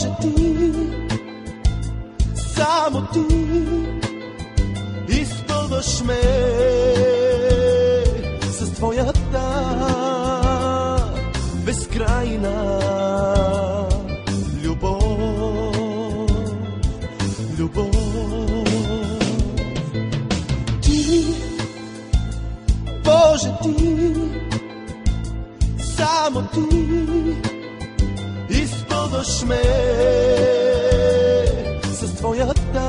Боже, ти, само ти изпълваш ме с твоята безкрайна любов, любов. Ти, Боже, ти, само ти изпълваш ме с твоята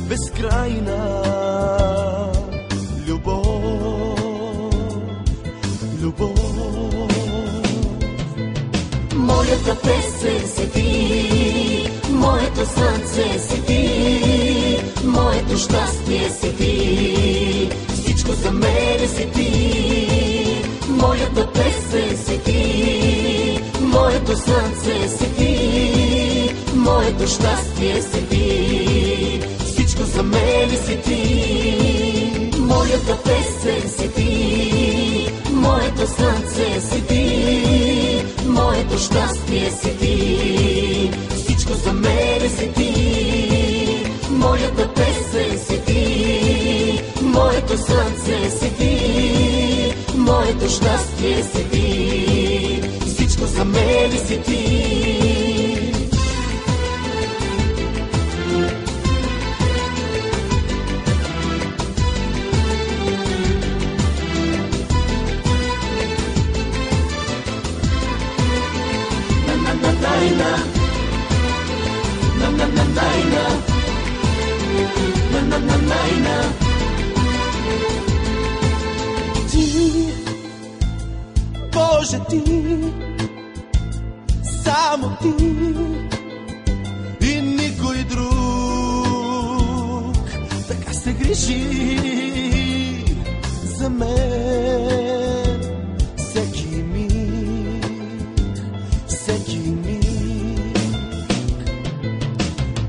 безкрайна любов, любов. Моята песен си ти, моето слънце си ти, моето щастие си ти, всичко за мене си ти. Моята песен си ти, моето слънце си ти, моето щастие си ти, всичко за мене си ти. Моята песен си ти, моето слънце си ти, моето щастие си ти, всичко за мене си ти. Моята песен си ти, моето слънце си ти, моето щастие си ти, всичко за мене си ти. Ти, Боже, ти, само ти и никой друг така се грижи за мен. Всеки миг, всеки миг.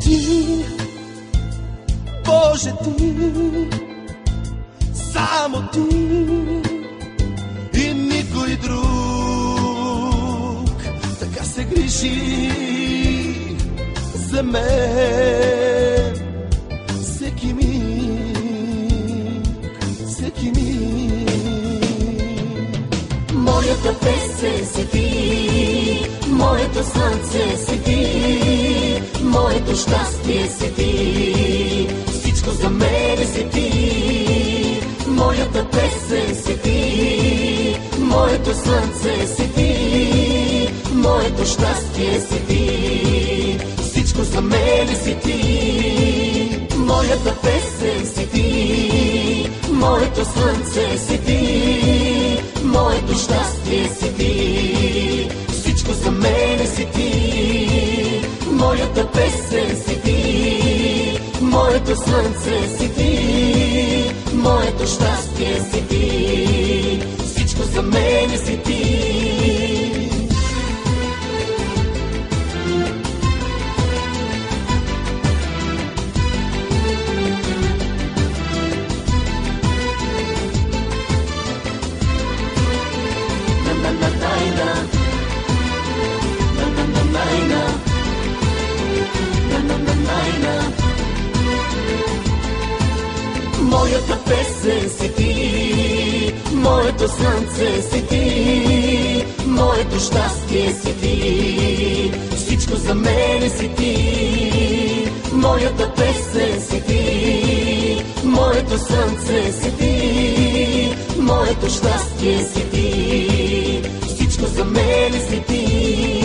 Ти, Боже, ти, само ти и никой друг така се грижи за мен. Всеки миг, всеки миг. Моята песен си ти, моето слънце си ти, моето щастие си ти, всичко за мене си ти. Моята песен си ти, моето слънце си ти, моето щастие си ти, всичко за мене си ти. Моята песен си ти, моето слънце си ти, моето щастие си ти, всичко за мене си ти. Моята песен си ти, моето слънце си ти, моето щастие си ти, всичко за мене си ти. Моята песен си ти, моето слънце си ти, моето щастие си ти, всичко за мене си ти. Моята песен си ти, моето слънце си ти, моето щастие си ти, всичко за мене си ти.